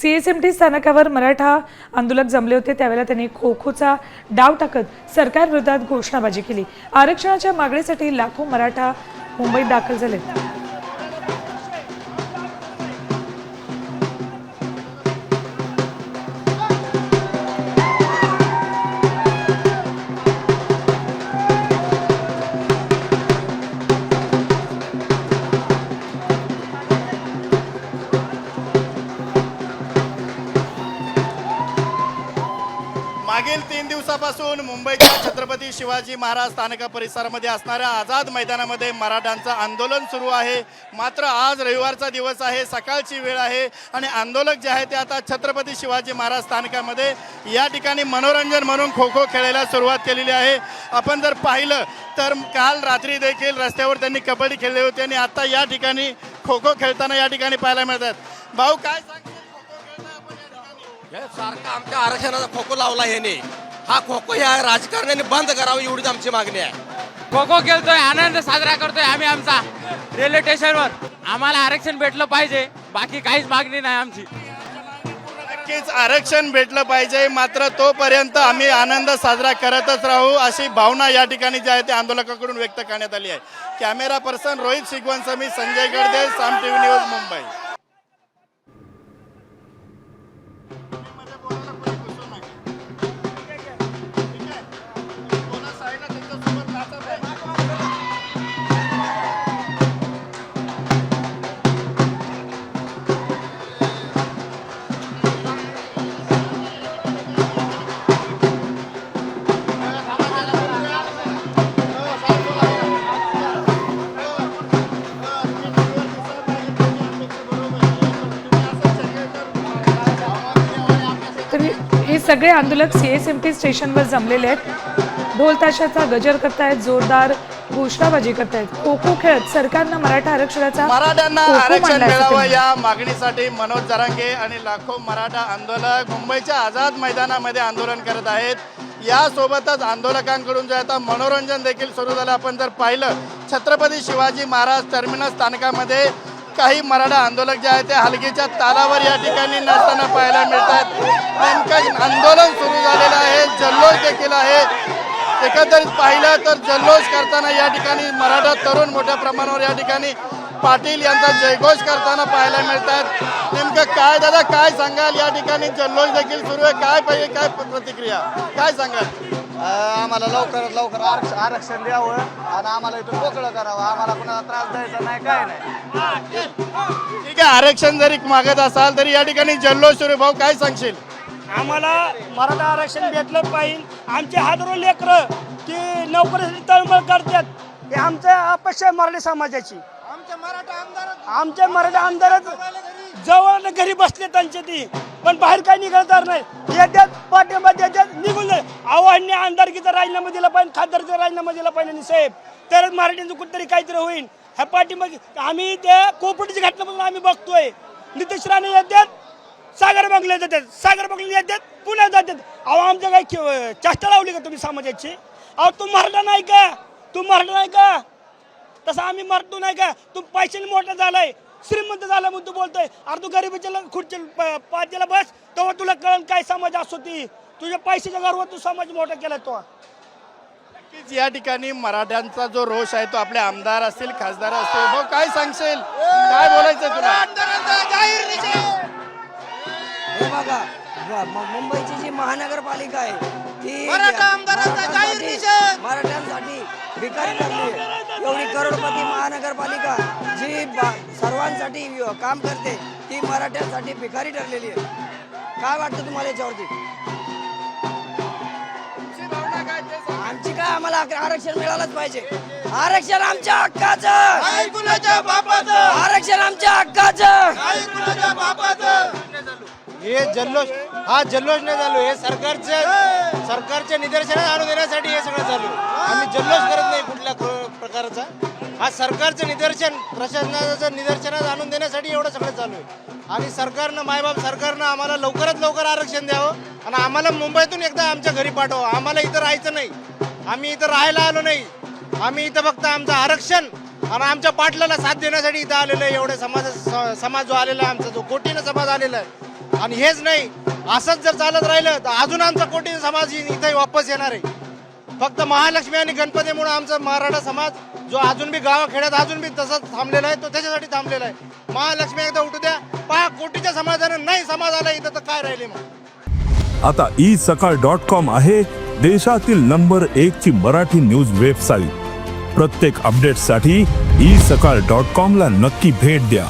CSMT स्थानकावर मराठा आंदोलक जमले होते त्यावेळेला त्यांनी खो-खोचा डाव टाकत सरकार विरोधात घोषणाबाजी केली। आरक्षणाच्या मागणीसाठी लाखो मराठा मुंबईत दाखल झाले। मागील 3 दिवसापासून मुंबईच्या छत्रपती शिवाजी महाराज स्थानका परिसरामध्ये असणाऱ्या आझाद मैदानामध्ये मराठ्यांचं आंदोलन सुरू आहे। मात्र आज रविवारचा दिवस आहे, सकाळची वेळ आहे आणि आंदोलक जे आहे ते आता छत्रपती शिवाजी महाराज स्थानकामध्ये या ठिकाणी मनोरंजन म्हणून खो खो खेळायला सुरुवात केलेली आहे। आपण जर पाहिलं तर काल रात्री देखील रस्त्यावर त्यांनी कबड्डी खेळले होते आणि आता या ठिकाणी खो खो खेळताना या ठिकाणी पाहायला मिळतात। भाऊ काय सांगतील सारखा आमच्या आरक्षणाचा खोको लावला याने, हा खोको या राजकारण्याने बंद करावा एवढीच आमची मागणी आहे। खो-खो खेळतोय, आनंद साजरा करतोय आम्ही आमचा रेल्वे स्टेशनवर। आम्हाला आरक्षण भेटलं पाहिजे, बाकी काहीच मागणी नाही आमची। नक्कीच आरक्षण भेटलं पाहिजे, मात्र तोपर्यंत आम्ही आनंद साजरा करतच राहू अशी भावना या ठिकाणी जी आहे ते आंदोलकांकडून व्यक्त करण्यात आली आहे। कॅमेरा पर्सन रोहित शिगवणसह मी संजय गडदे, साम टीव्ही न्यूज, मुंबई। हे सगळे आंदोलक सीएसएमटी स्टेशनवर जमलेले आहेत। ढोल ताशाचा गजर करतायत, जोरदार घोषणाबाजी करतायत, खो खो खेळत सरकारनं मराठा आरक्षणाचा मराठ्यांना आरक्षण मिळावं या मागणीसाठी मनोज जरांगे आणि लाखो मराठा आंदोलक मुंबईच्या आझाद मैदानामध्ये आंदोलन करत आहेत। यासोबतच आंदोलकांकडून जे आता मनोरंजन देखील सुरू झालं। आपण जर पाहिलं छत्रपती शिवाजी महाराज टर्मिनस स्थानकामध्ये काही मराठा आंदोलक जे आहेत ते हलगीच्या तालावर या ठिकाणी नसताना पाहायला मिळतात। नेमकं आंदोलन सुरू झालेलं आहे, जल्लोष देखील आहे। एकंदरीत पाहिलं तर जल्लोष करताना या ठिकाणी मराठा तरुण मोठ्या प्रमाणावर या ठिकाणी पाटील यांचा जयघोष करताना पाहायला मिळतात। नेमकं काय दादा काय सांगाल, या ठिकाणी जल्लोष देखील सुरू आहे, काय पाहिजे, काय प्रतिक्रिया काय सांगाल? आम्हाला लवकरात लवकर आरक्षण द्यावं आणि आम्हाला इथून मोकळं करावं, आम्हाला कुणाला त्रास द्यायचा नाही, काय नाही। ठीक आहे, आरक्षण जरी मागत असाल तरी या ठिकाणी जल्लोष सुरू। भाऊ काय सांगशील? आम्हाला मराठा आरक्षण भेटलं पाहिजे। आमचे हजारो लेकरं की नोकरीसाठी तळमळ करतात, हे आमच्या अपेक्षा आहे मराठी समाजाची। आमचे मराठा आमदारच जवळ घरी बसले त्यांचे ती, पण बाहेर काही निघणार नाही, येतात पाठिंबा देतात निघून जाईल। आव्हानने आमदारकीचा राजीनामा दिला पाहिजे, खासदारचा राजीनामा दिला पाहिजे साहेब, तरच मराठ्यांचं कुठेतरी काहीतरी होईल। ह्या पाठिंबा आम्ही त्या कोपडीची घटनापासून आम्ही बघतोय, नितेश राणे येतात, सागर बंगले जातात, सागर बंगले येतात, पुण्यात जातात। अहो आमच्या काही चेष्टा लावली का तुम्ही समाजाची? अहो तू मराठा नाही का, तू मराठा नाही का? तसं आम्ही मरतो नाही का? तू पैशाने मोठा झालाय, श्रीमंत झाला म्हणून तू बोलतोय। अरे तू गरीबीच्या खुर्ची पाचीला बस, तेव्हा तुला कळण काय समाज असतो ती। तुझ्या पैशाच्या गर्वात तू समाज मोठा केला तो। नक्कीच या ठिकाणी मराठ्यांचा जो रोष आहे तो आपले आमदार असतील, खासदार असतील। भाऊ काय सांगशील, काय बोलायचं तुला? हे बघा, मुंबईची जी महानगरपालिका आहे ती मराठ्यांसाठी भिकारी ठरली आहे। एवढी करोडपती महानगरपालिका जी सर्वांसाठी काम करते ती मराठ्यांसाठी भिकारी ठरलेली आहे। काय वाटतं तुम्हाला याच्यावरती? आमची काय, आम्हाला आरक्षण मिळालंच पाहिजे। आरक्षण आमच्या हक्काचं, आरक्षण आमच्या हक्काचं। हे जल्लोष, हा जल्लोष नाही चालू, हे सरकारच्या निदर्शनात आणून देण्यासाठी हे सगळं चालू। आम्ही जल्लोष करत नाही कुठल्या प्रकारचा, हा सरकारचं निदर्शन, प्रशासनाचं निदर्शनात आणून देण्यासाठी एवढं सगळं चालू आहे। आणि सरकारनं, मायबाप सरकारनं आम्हाला लवकरात लवकर आरक्षण द्यावं आणि आम्हाला मुंबईतून एकदा आमच्या घरी पाठवावं। आम्हाला इथं राहायचं नाही, आम्ही इथं राहायला आलो नाही, आम्ही इथं फक्त आमचं आरक्षण आणि आमच्या पाटलाला साथ देण्यासाठी इथं आलेलो आहे। एवढे समाज जो आलेला आहे, आमचा जो कोटीनं समाज आलेला आहे, आणि हेच नाही, असंच जर चालत राहिलं तर अजून आमचा कोटी समाज इथे वापस येणार आहे. फक्त महालक्ष्मी आणि गणपतीमुळे आमचा मराठा समाज जो अजून बी गावाखेड्यात अजून बी तसंच थांबलेला आहे, तो त्याच्यासाठी थांबलेला आहे. महालक्ष्मी एकदा उठू द्या, 5 कोटीच्या समाजानं नाही समाज आला इथं तर काय राहिले मग. आता isakal.com आहे देशातील नंबर 1 ची मराठी न्यूज वेबसाईट. प्रत्येक अपडेटसाठी isakal.com ला नक्की भेट द्या.